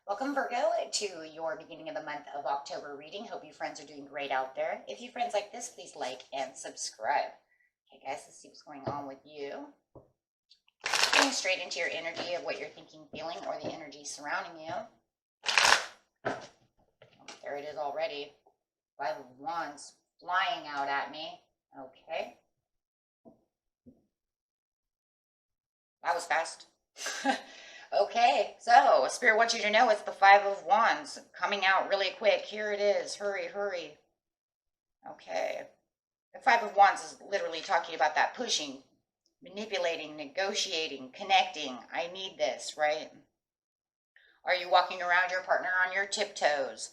Welcome, Virgo, to your beginning of the month of October reading. Hope you friends are doing great out there. If you friends like this, please like and subscribe. Okay, guys, let's see what's going on with you. Getting straight into your energy of what you're thinking, feeling, or the energy surrounding you. Oh, there it is already. 5 of Wands flying out at me. Okay. That was fast. Okay, so Spirit wants you to know it's the 5 of Wands coming out really quick. Here it is. Hurry, hurry. Okay. The 5 of Wands is literally talking about that pushing, manipulating, negotiating, connecting. I need this, right? Are you walking around your partner on your tiptoes?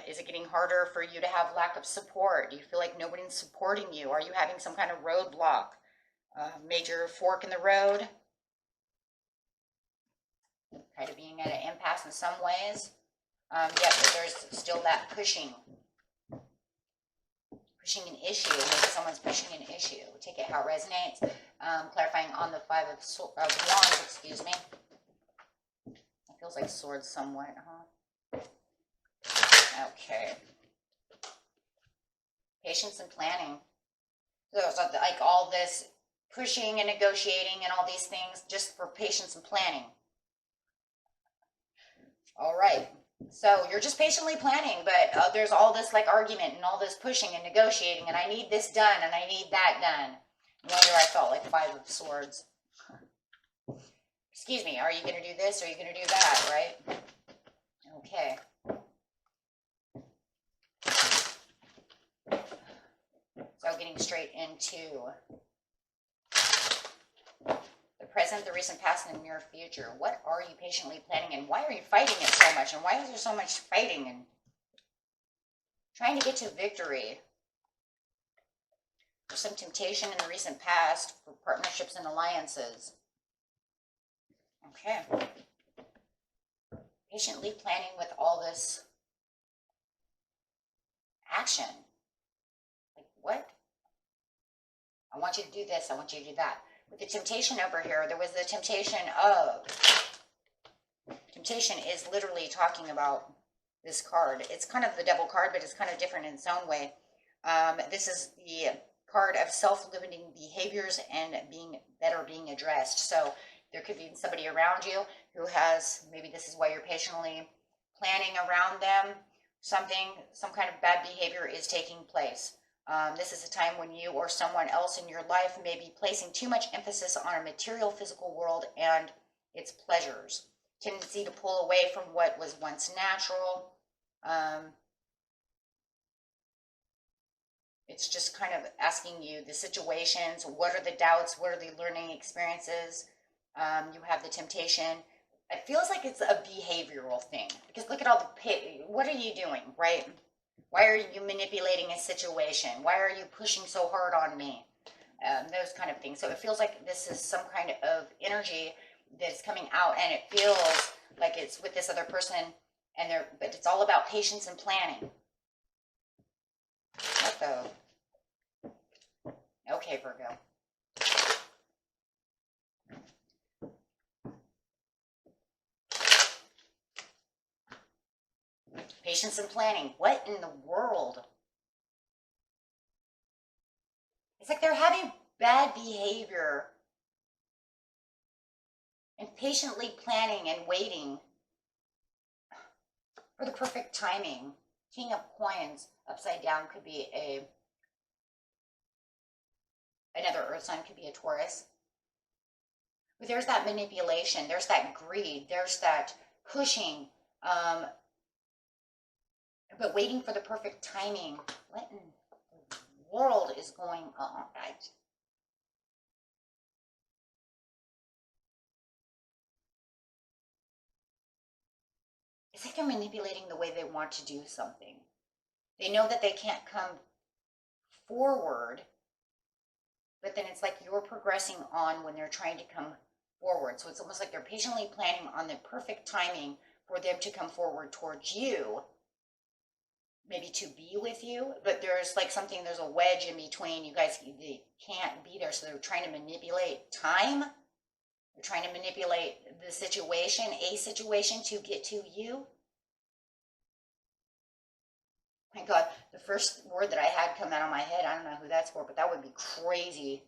Is it getting harder for you to have lack of support? Do you feel like nobody's supporting you? Are you having some kind of roadblock? Major fork in the road? Kind of being at an impasse in some ways. Yeah, but there's still that pushing an issue. Maybe someone's pushing an issue. Take it how it resonates. Clarifying on the 5 of Wands, excuse me. It feels like swords somewhat, huh? Okay. Patience and planning. So like all this pushing and negotiating and all these things just for patience and planning. All right. So you're just patiently planning, but there's all this like argument and all this pushing and negotiating, and I need this done and I need that done. No wonder I felt like 5 of Swords. Excuse me, are you going to do this or are you going to do that, right? Okay. So getting straight into the present, the recent past, and the near future. What are you patiently planning, and why are you fighting it so much, and why is there so much fighting and trying to get to victory? There's some temptation in the recent past for partnerships and alliances. Okay. Patiently planning with all this action. Like, what? I want you to do this. I want you to do that. With the temptation over here, there was the temptation of... Temptation is literally talking about this card. It's kind of the devil card, but it's kind of different in its own way. This is the card of self-limiting behaviors and being addressed. So there could be somebody around you who has, maybe this is why you're patiently planning around them. Some kind of bad behavior is taking place. This is a time when you or someone else in your life may be placing too much emphasis on a material physical world and its pleasures. Tendency to pull away from what was once natural. It's just kind of asking you the situations, what are the doubts, what are the learning experiences. You have the temptation. It feels like it's a behavioral thing, because look at all the, what are you doing, right? Why are you manipulating a situation? Why are you pushing so hard on me? Those kind of things. So it feels like this is some kind of energy that's coming out, and it feels like it's with this other person, and but it's all about patience and planning. What the? Okay, Virgo. Patience and planning. What in the world? It's like they're having bad behavior and patiently planning and waiting for the perfect timing. King of Coins upside down could be another Earth sign, could be a Taurus. But there's that manipulation, there's that greed, there's that pushing, but waiting for the perfect timing. What in the world is going on? It's like they're manipulating the way they want to do something. They know that they can't come forward, but then it's like you're progressing on when they're trying to come forward. So it's almost like they're patiently planning on the perfect timing for them to come forward towards you, maybe to be with you, but there's like something, there's a wedge in between. You guys, they can't be there, so they're trying to manipulate time. They're trying to manipulate the situation, a situation, to get to you. My God, the first word that I had come out of my head, I don't know who that's for, but that would be crazy.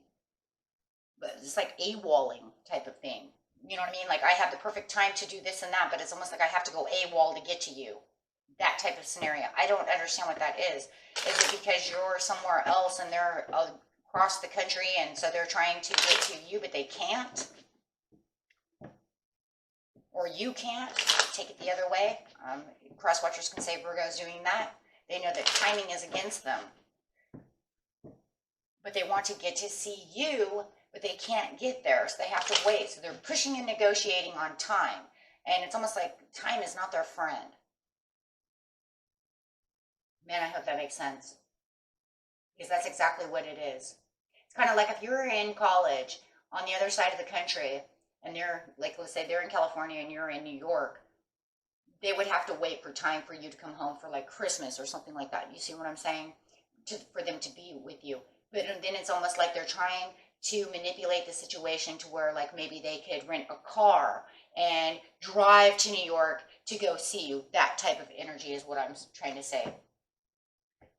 But it's like AWOLing type of thing. You know what I mean? Like I have the perfect time to do this and that, but it's almost like I have to go AWOL to get to you. That type of scenario. I don't understand what that is. Is it because you're somewhere else and they're across the country and so they're trying to get to you, but they can't? Or you can't? Take it the other way. Cross watchers can say Virgo's doing that. They know that timing is against them. But they want to get to see you, but they can't get there, so they have to wait. So they're pushing and negotiating on time. And it's almost like time is not their friend. Man, I hope that makes sense. Because that's exactly what it is. It's kind of like if you're in college on the other side of the country, and they're, like, let's say they're in California and you're in New York, they would have to wait for time for you to come home for like Christmas or something like that. You see what I'm saying? For them to be with you. But then it's almost like they're trying to manipulate the situation to where like maybe they could rent a car and drive to New York to go see you. That type of energy is what I'm trying to say.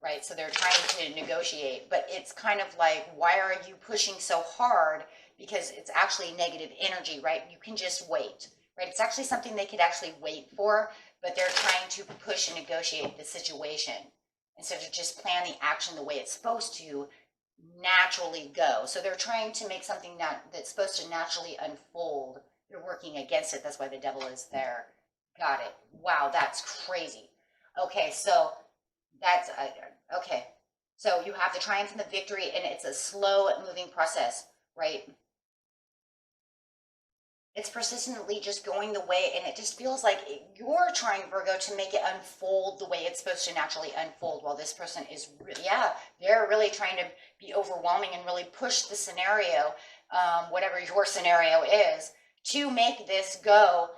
Right? So they're trying to negotiate, but it's kind of like, why are you pushing so hard? Because it's actually negative energy, right? You can just wait, right? It's actually something they could actually wait for, but they're trying to push and negotiate the situation instead of just plan the action the way it's supposed to naturally go. So they're trying to make something that's supposed to naturally unfold. They're working against it. That's why the devil is there. Got it. Wow, that's crazy. Okay, so that's okay. So you have the triumph and the victory, and it's a slow moving process, right? It's persistently just going the way, and it just feels like you're trying, Virgo, to make it unfold the way it's supposed to naturally unfold, while this person is, yeah, they're really trying to be overwhelming and really push the scenario, whatever your scenario is, to make this go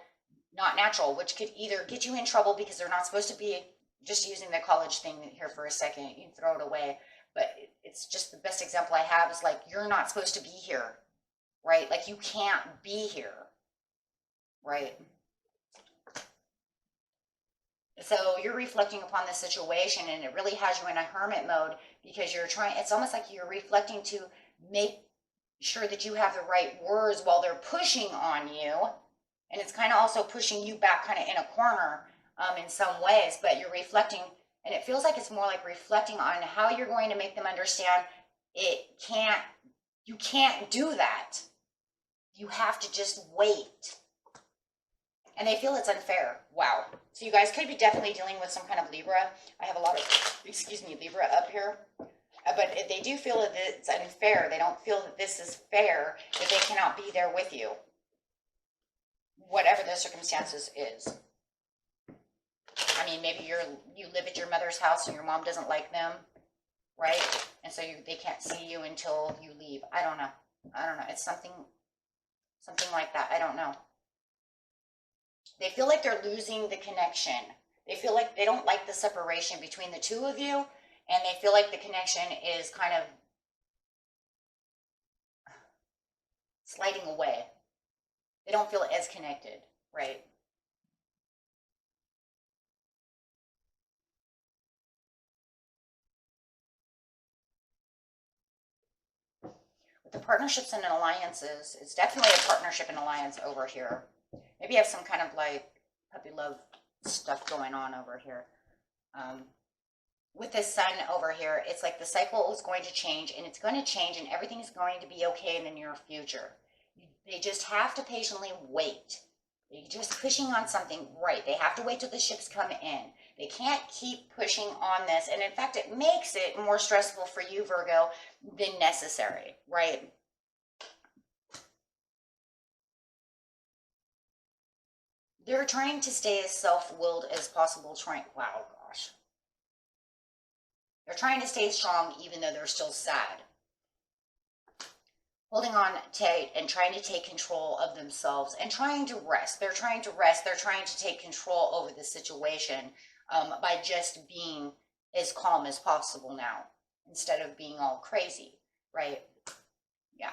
not natural, which could either get you in trouble because they're not supposed to be, just using the college thing here for a second, you can throw it away, but it's just the best example I have is like, you're not supposed to be here, right? Like you can't be here. Right. So you're reflecting upon the situation, and it really has you in a hermit mode because you're trying, it's almost like you're reflecting to make sure that you have the right words while they're pushing on you. And it's kind of also pushing you back kind of in a corner in some ways, but you're reflecting, and it feels like it's more like reflecting on how you're going to make them understand you can't do that. You have to just wait. And they feel it's unfair. Wow. So you guys could be definitely dealing with some kind of Libra. I have a lot of, Libra up here. But they do feel that it's unfair. They don't feel that this is fair, that they cannot be there with you. Whatever the circumstances is. I mean, maybe you live at your mother's house and your mom doesn't like them, right? And so they can't see you until you leave. I don't know. It's something like that. I don't know. They feel like they're losing the connection. They feel like they don't like the separation between the two of you, and they feel like the connection is kind of sliding away. They don't feel as connected, right? With the partnerships and alliances, it's definitely a partnership and alliance over here. Maybe you have some kind of like puppy love stuff going on over here. With this sun over here, it's like the cycle is going to change, and it's going to change, and everything is going to be okay in the near future. They just have to patiently wait. They're just pushing on something, right? They have to wait till the ships come in. They can't keep pushing on this, and in fact, it makes it more stressful for you, Virgo, than necessary, right? They're trying to stay as self-willed as possible. Wow, gosh. They're trying to stay strong even though they're still sad. Holding on tight and trying to take control of themselves and trying to rest. They're trying to rest. They're trying to take control over the situation by just being as calm as possible now instead of being all crazy, right? Yeah.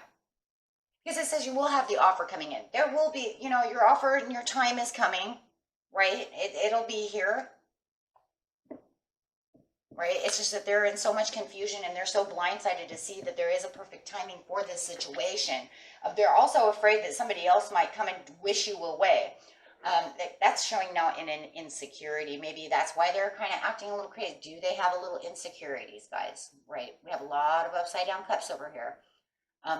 Because it says you will have the offer coming in. There will be, you know, your offer and your time is coming, right? It'll be here, right? It's just that they're in so much confusion and they're so blindsided to see that there is a perfect timing for this situation. They're also afraid that somebody else might come and wish you away. That's showing now in an insecurity. Maybe that's why they're kind of acting a little crazy. Do they have a little insecurities, guys? Right? We have a lot of upside down cups over here.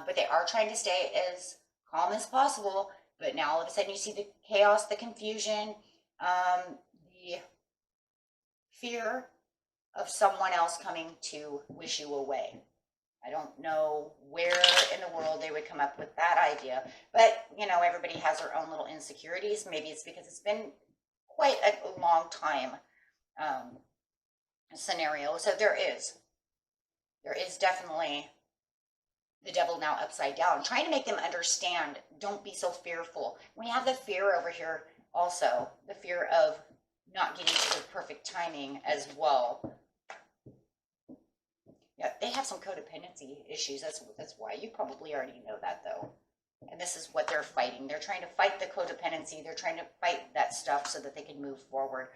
But they are trying to stay as calm as possible. But now all of a sudden you see the chaos, the confusion, the fear of someone else coming to wish you away. I don't know where in the world they would come up with that idea, but you know, everybody has their own little insecurities. Maybe it's because it's been quite a long time scenario. So there is definitely the devil now upside down, trying to make them understand, don't be so fearful. We have the fear over here also, the fear of not getting to the perfect timing as well. Yeah, they have some codependency issues. That's why. You probably already know that, though. And this is what they're fighting. They're trying to fight the codependency. They're trying to fight that stuff so that they can move forward.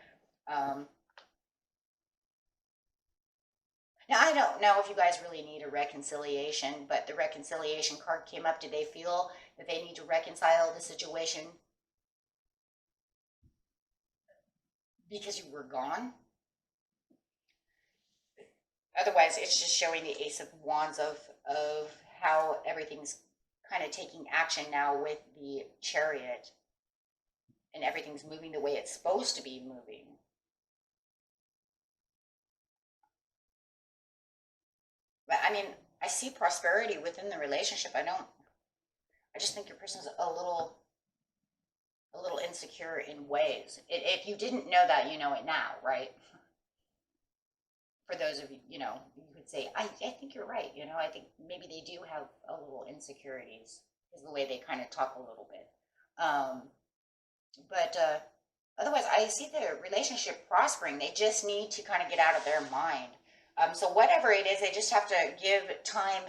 Now, I don't know if you guys really need a reconciliation, but the reconciliation card came up. Do they feel that they need to reconcile the situation because you were gone? Otherwise, it's just showing the Ace of Wands of how everything's kind of taking action now with the Chariot. And everything's moving the way it's supposed to be moving. But, I mean, I see prosperity within the relationship. I just think your person's a little insecure in ways. If you didn't know that, you know it now, right? For those of you, you know, you could say, I think you're right. You know, I think maybe they do have a little insecurities, is the way they kind of talk a little bit. But otherwise, I see the relationship prospering. They just need to kind of get out of their mind. So whatever it is, they just have to give time,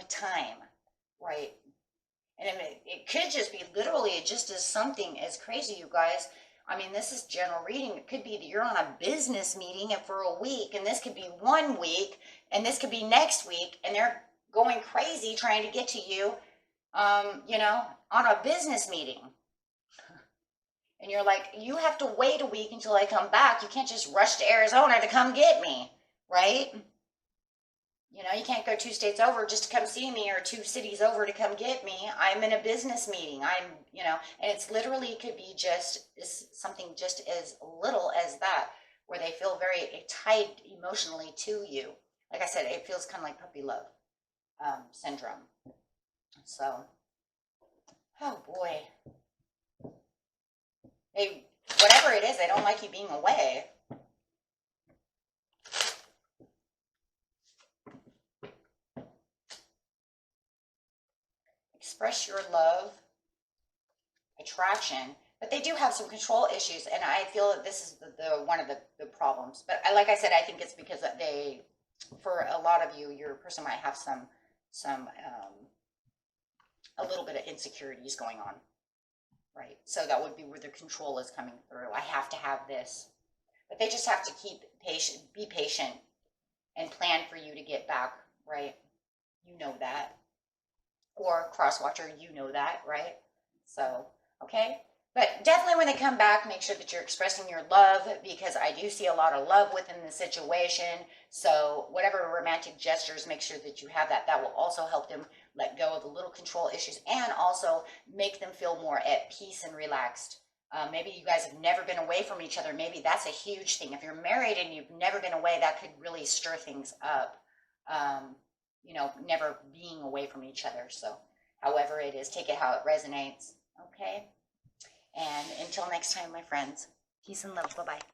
right? And it could just be literally just as something as crazy, you guys. I mean, this is general reading. It could be that you're on a business meeting for a week, and this could be 1 week, and this could be next week, and they're going crazy trying to get to you, you know, on a business meeting. And you're like, you have to wait a week until I come back. You can't just rush to Arizona to come get me, right? You know, you can't go 2 states over just to come see me or 2 cities over to come get me. I'm in a business meeting. You know, and it's literally could be just something just as little as that, where they feel very tied emotionally to you. Like I said, it feels kind of like puppy love syndrome. So, oh boy. Whatever it is, they don't like you being away. Express your love, attraction, but they do have some control issues, and I feel that this is one of the problems. But like I said, I think it's because for a lot of you, your person might have some a little bit of insecurities going on, right? So that would be where the control is coming through. I have to have this, but they just have to be patient, and plan for you to get back, right? You know that. Or cross-watcher, you know that, right? So, okay. But definitely when they come back, make sure that you're expressing your love, because I do see a lot of love within the situation. So whatever romantic gestures, make sure that you have that. That will also help them let go of the little control issues and also make them feel more at peace and relaxed. Maybe you guys have never been away from each other. Maybe that's a huge thing. If you're married and you've never been away, that could really stir things up. You know, never being away from each other. So however it is, take it how it resonates. Okay. And until next time, my friends, peace and love. Bye-bye.